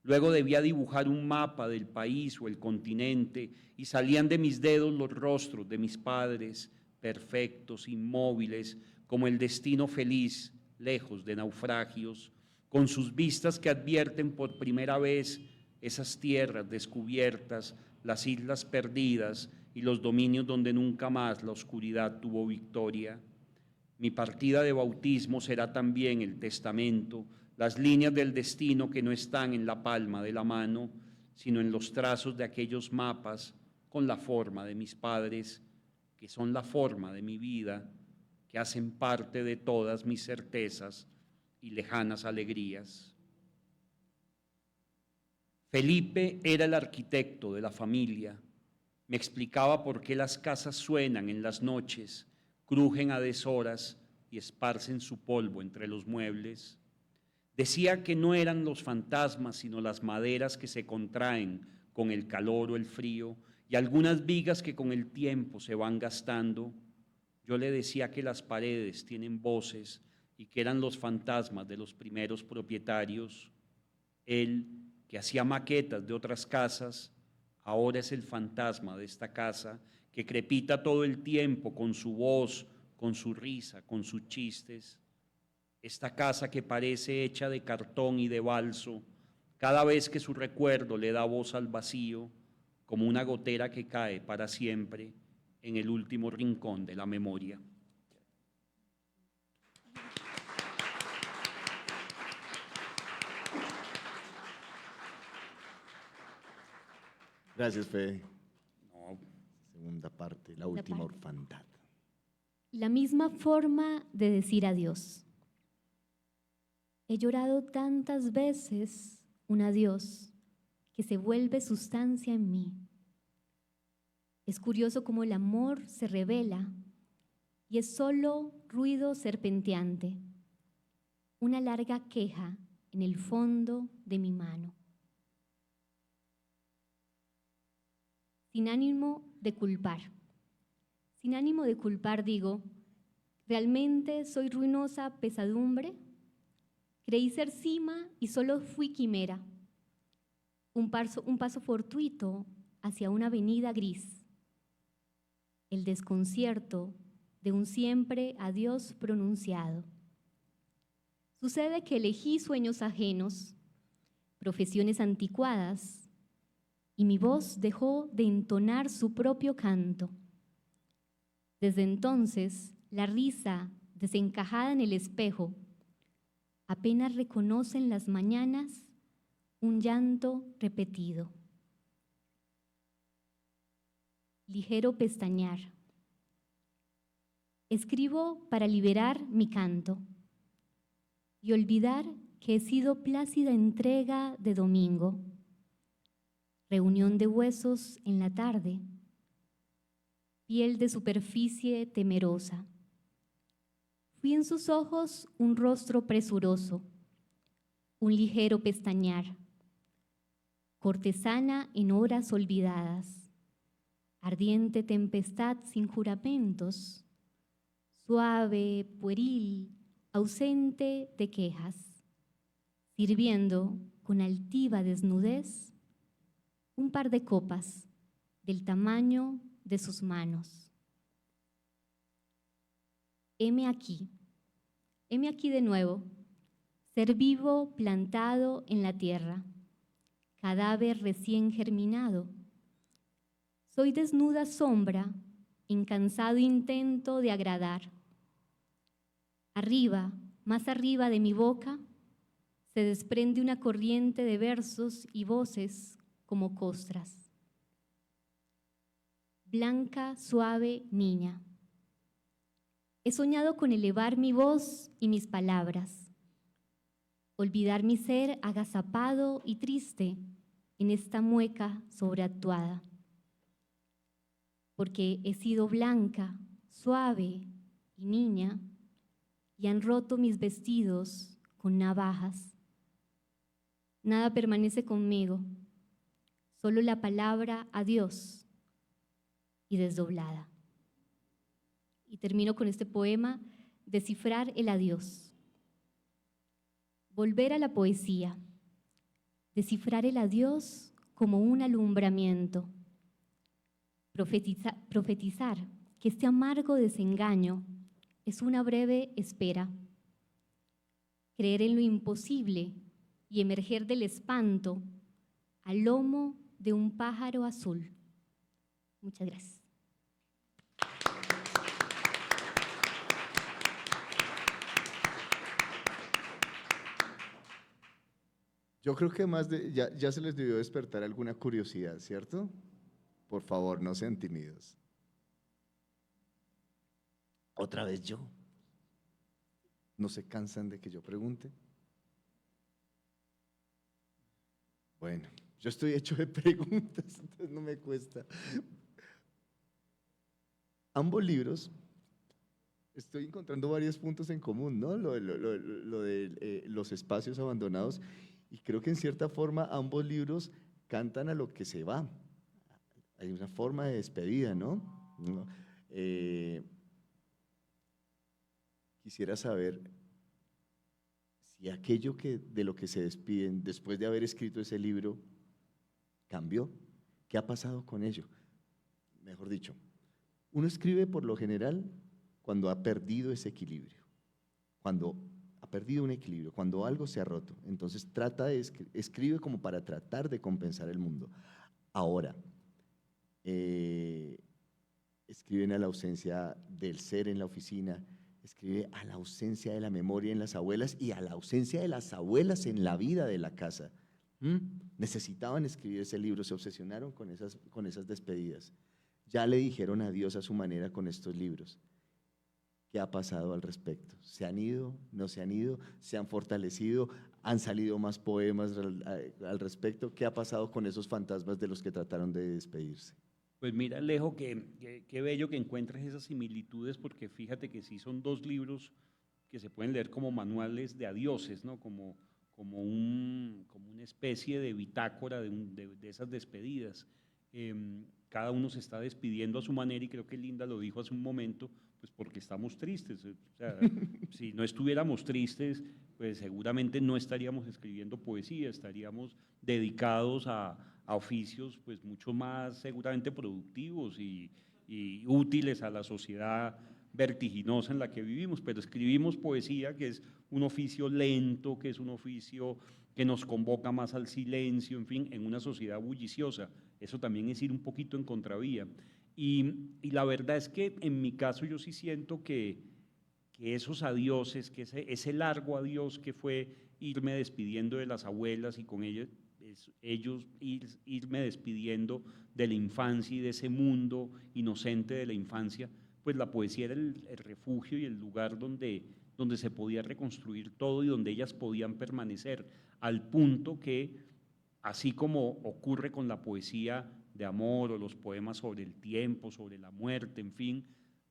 Luego debía dibujar un mapa del país o el continente y salían de mis dedos los rostros de mis padres, perfectos, inmóviles, como el destino feliz, lejos de naufragios, con sus vistas que advierten por primera vez esas tierras descubiertas, las islas perdidas y los dominios donde nunca más la oscuridad tuvo victoria. Mi partida de bautismo será también el testamento, las líneas del destino que no están en la palma de la mano, sino en los trazos de aquellos mapas con la forma de mis padres, que son la forma de mi vida, que hacen parte de todas mis certezas y lejanas alegrías. Felipe era el arquitecto de la familia. Me explicaba por qué las casas suenan en las noches, crujen a deshoras y esparcen su polvo entre los muebles. Decía que no eran los fantasmas, sino las maderas que se contraen con el calor o el frío y algunas vigas que con el tiempo se van gastando. Yo le decía que las paredes tienen voces y que eran los fantasmas de los primeros propietarios. Él, que hacía maquetas de otras casas, ahora es el fantasma de esta casa que crepita todo el tiempo con su voz, con su risa, con sus chistes. Esta casa que parece hecha de cartón y de balso, cada vez que su recuerdo le da voz al vacío, como una gotera que cae para siempre en el último rincón de la memoria. Gracias, Fede. No, Segunda parte, la última orfandad. La misma forma de decir adiós. He llorado tantas veces un adiós que se vuelve sustancia en mí. Es curioso cómo el amor se revela y es solo ruido serpenteante, una larga queja en el fondo de mi mano. Sin ánimo de culpar. Sin ánimo de culpar digo, ¿realmente soy ruinosa pesadumbre? Creí ser cima y solo fui quimera. Un paso fortuito hacia una avenida gris. El desconcierto de un siempre adiós pronunciado. Sucede que elegí sueños ajenos, profesiones anticuadas, y mi voz dejó de entonar su propio canto. Desde entonces, la risa desencajada en el espejo apenas reconoce en las mañanas un llanto repetido. Ligero pestañear. Escribo para liberar mi canto y olvidar que he sido plácida entrega de domingo, reunión de huesos en la tarde, piel de superficie temerosa. Fui en sus ojos un rostro presuroso, un ligero pestañear, cortesana en horas olvidadas, ardiente tempestad sin juramentos, suave, pueril, ausente de quejas, sirviendo con altiva desnudez un par de copas del tamaño de sus manos. Heme aquí de nuevo, ser vivo plantado en la tierra, cadáver recién germinado. Soy desnuda sombra, incansado intento de agradar. Arriba, más arriba de mi boca, se desprende una corriente de versos y voces como costras. Blanca, suave niña. He soñado con elevar mi voz y mis palabras, olvidar mi ser agazapado y triste en esta mueca sobreactuada. Porque he sido blanca, suave y niña, y han roto mis vestidos con navajas, nada permanece conmigo, solo la palabra adiós y desdoblada. Y termino con este poema, Descifrar el adiós. Volver a la poesía, descifrar el adiós como un alumbramiento, profetizar que este amargo desengaño es una breve espera, creer en lo imposible y emerger del espanto al lomo de un pájaro azul. Muchas gracias. Yo creo que ya se les debió despertar alguna curiosidad, ¿cierto? Por favor, no sean tímidos. ¿Otra vez yo? ¿No se cansan de que yo pregunte? Bueno, yo estoy hecho de preguntas, entonces no me cuesta. Ambos libros, estoy encontrando varios puntos en común, ¿no? Lo de los espacios abandonados, y creo que en cierta forma ambos libros cantan a lo que se va. Hay una forma de despedida, ¿no? Quisiera saber si aquello de lo que se despiden después de haber escrito ese libro cambió. ¿Qué ha pasado con ello? Mejor dicho, uno escribe por lo general cuando ha perdido ese equilibrio, cuando ha perdido un equilibrio, cuando algo se ha roto. Entonces escribe como para tratar de compensar el mundo. Ahora, escriben a la ausencia del ser en la oficina, escribe a la ausencia de la memoria en las abuelas y a la ausencia de las abuelas en la vida de la casa. Necesitaban escribir ese libro, se obsesionaron con esas despedidas. Ya le dijeron adiós a su manera con estos libros. ¿Qué ha pasado al respecto? ¿Se han ido? ¿No se han ido? ¿Se han fortalecido? ¿Han salido más poemas al respecto? ¿Qué ha pasado con esos fantasmas de los que trataron de despedirse? Pues mira, Alejo, qué bello que encuentres esas similitudes, porque fíjate que sí son dos libros que se pueden leer como manuales de adioses, ¿no? Como una especie de bitácora de esas despedidas. Cada uno se está despidiendo a su manera y creo que Linda lo dijo hace un momento, pues porque estamos tristes. O sea, si no estuviéramos tristes, pues seguramente no estaríamos escribiendo poesía, estaríamos dedicados a oficios pues mucho más seguramente productivos y útiles a la sociedad vertiginosa en la que vivimos, pero escribimos poesía, que es un oficio lento, que es un oficio que nos convoca más al silencio, en fin, en una sociedad bulliciosa. Eso también es ir un poquito en contravía. Y la verdad es que en mi caso yo sí siento que esos adioses, que ese largo adiós que fue irme despidiendo de las abuelas y con ellos irme despidiendo de la infancia y de ese mundo inocente de la infancia, pues la poesía era el refugio y el lugar donde se podía reconstruir todo y donde ellas podían permanecer, al punto que, así como ocurre con la poesía de amor o los poemas sobre el tiempo, sobre la muerte, en fin,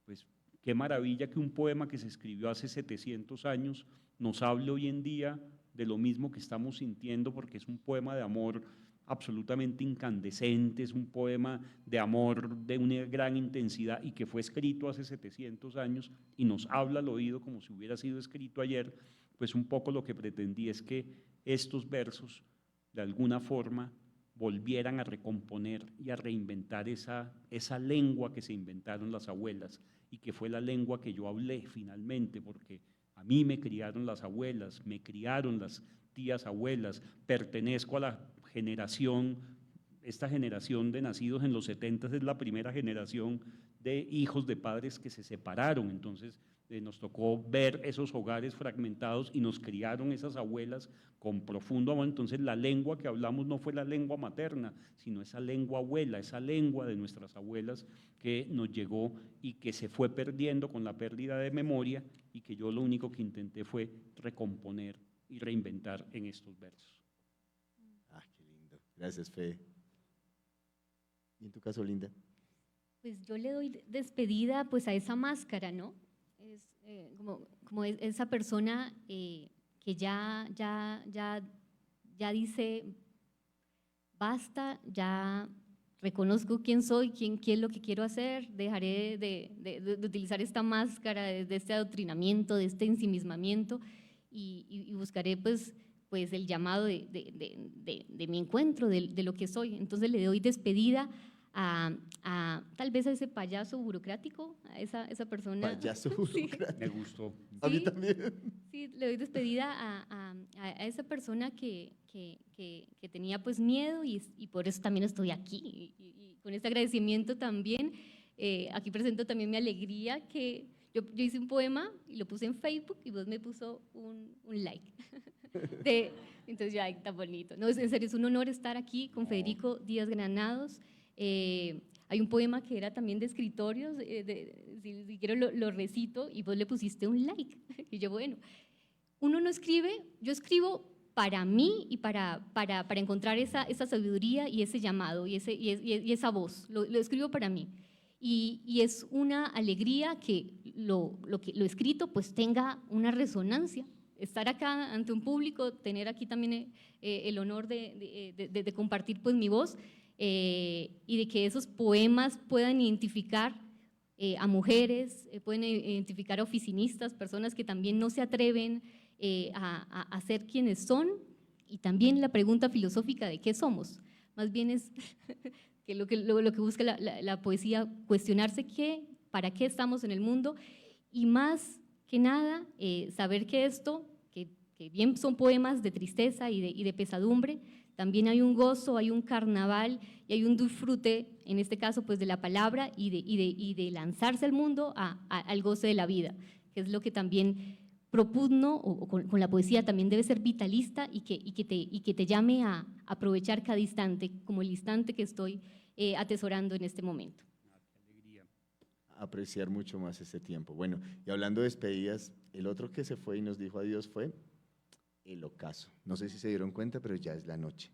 pues qué maravilla que un poema que se escribió hace 700 años nos hable hoy en día de lo mismo que estamos sintiendo, porque es un poema de amor absolutamente incandescente, es un poema de amor de una gran intensidad y que fue escrito hace 700 años y nos habla al oído como si hubiera sido escrito ayer. Pues un poco lo que pretendí es que estos versos de alguna forma volvieran a recomponer y a reinventar esa lengua que se inventaron las abuelas y que fue la lengua que yo hablé finalmente, porque a mí me criaron las abuelas, me criaron las tías abuelas, pertenezco a la generación, esta generación de nacidos en los 70 es la primera generación de hijos de padres que se separaron, entonces nos tocó ver esos hogares fragmentados y nos criaron esas abuelas con profundo amor. Entonces la lengua que hablamos no fue la lengua materna, sino esa lengua abuela, esa lengua de nuestras abuelas que nos llegó y que se fue perdiendo con la pérdida de memoria y que yo lo único que intenté fue recomponer y reinventar en estos versos. Ah, qué lindo. Gracias, Fede. ¿Y en tu caso, Linda? Pues yo le doy despedida pues a esa máscara, ¿no? Es como esa persona que ya ya dice, basta, ya reconozco quién soy, qué es lo que quiero hacer, dejaré de utilizar esta máscara, de este adoctrinamiento, de este ensimismamiento y buscaré pues el llamado de mi encuentro, de lo que soy. Entonces le doy despedida tal vez a ese payaso burocrático, a esa persona. Payaso Sí. burocrático. Me gustó. A mí Sí. también. Sí, le doy despedida a esa persona que tenía pues miedo y por eso también estoy aquí. Y con este agradecimiento también, aquí presento también mi alegría que yo hice un poema y lo puse en Facebook y vos me puso un like. Entonces ya, está bonito. No, en serio, es un honor estar aquí con Federico Díaz Granados. Hay un poema que era también de escritorios, si quiero lo recito, y vos le pusiste un like. Y yo, bueno, uno no escribe, yo escribo para mí y para encontrar esa sabiduría y ese llamado y esa voz, lo escribo para mí. Y es una alegría que lo escrito pues tenga una resonancia. Estar acá ante un público, tener aquí también el honor de compartir pues mi voz y de que esos poemas puedan identificar a mujeres, pueden identificar a oficinistas, personas que también no se atreven a ser quienes son, y también la pregunta filosófica de qué somos. Más bien es que lo que busca la poesía, cuestionarse para qué estamos en el mundo, y más que nada saber que esto, que bien son poemas de tristeza y de pesadumbre, también hay un gozo, hay un carnaval y hay un disfrute, en este caso pues de la palabra y de lanzarse al mundo al goce de la vida, que es lo que también propugno, o con la poesía también debe ser vitalista y que te llame a aprovechar cada instante, como el instante que estoy atesorando en este momento. Apreciar mucho más este tiempo. Bueno, y hablando de despedidas, el otro que se fue y nos dijo adiós fue el ocaso. No sé si se dieron cuenta, pero ya es la noche.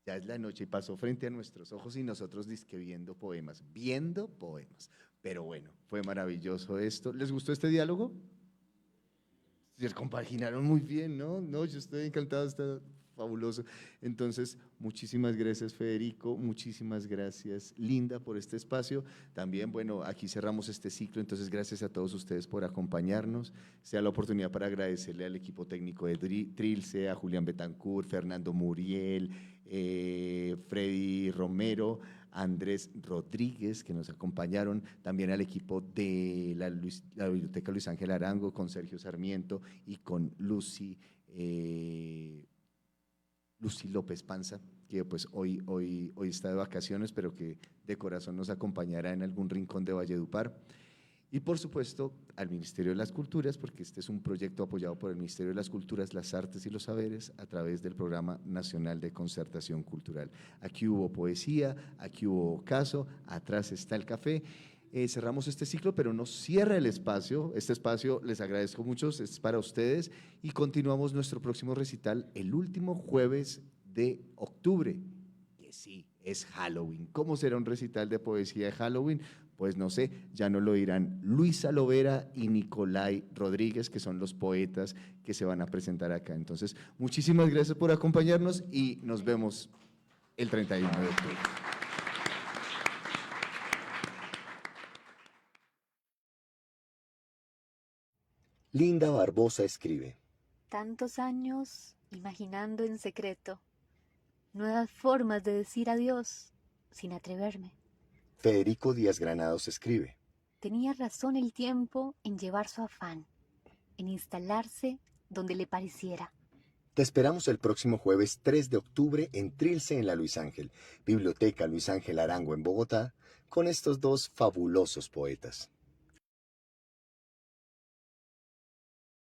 Ya es la noche y pasó frente a nuestros ojos y nosotros dizque viendo poemas. Pero bueno, fue maravilloso esto. ¿Les gustó este diálogo? Se compaginaron muy bien, ¿no? No, yo estoy encantado, está fabuloso. Entonces, muchísimas gracias, Federico, muchísimas gracias, Linda, por este espacio. También, bueno, aquí cerramos este ciclo, entonces gracias a todos ustedes por acompañarnos. Sea la oportunidad para agradecerle al equipo técnico de Trilce, a Julián Betancourt, Fernando Muriel, Freddy Romero, Andrés Rodríguez, que nos acompañaron, también al equipo de la Biblioteca Luis Ángel Arango, con Sergio Sarmiento y con Lucy López Panza, que pues hoy está de vacaciones, pero que de corazón nos acompañará en algún rincón de Valledupar. Y por supuesto al Ministerio de las Culturas, porque este es un proyecto apoyado por el Ministerio de las Culturas, las Artes y los Saberes a través del Programa Nacional de Concertación Cultural. Aquí hubo poesía, aquí hubo ocaso, atrás está el café. Cerramos este ciclo, pero no cierra el espacio. Este espacio, les agradezco mucho, es para ustedes, y continuamos nuestro próximo recital el último jueves de octubre, que sí, es Halloween. ¿Cómo será un recital de poesía de Halloween? Pues no sé, ya nos lo dirán Luisa Lovera y Nicolai Rodríguez, que son los poetas que se van a presentar acá. Entonces, muchísimas gracias por acompañarnos y nos vemos el 31 de octubre. Linda Barbosa escribe: Tantos años imaginando en secreto nuevas formas de decir adiós sin atreverme. Federico Díaz Granados escribe: Tenía razón el tiempo en llevar su afán, en instalarse donde le pareciera. Te esperamos el próximo jueves 3 de octubre en Trilce, en la Luis Ángel, Biblioteca Luis Ángel Arango en Bogotá, con estos dos fabulosos poetas.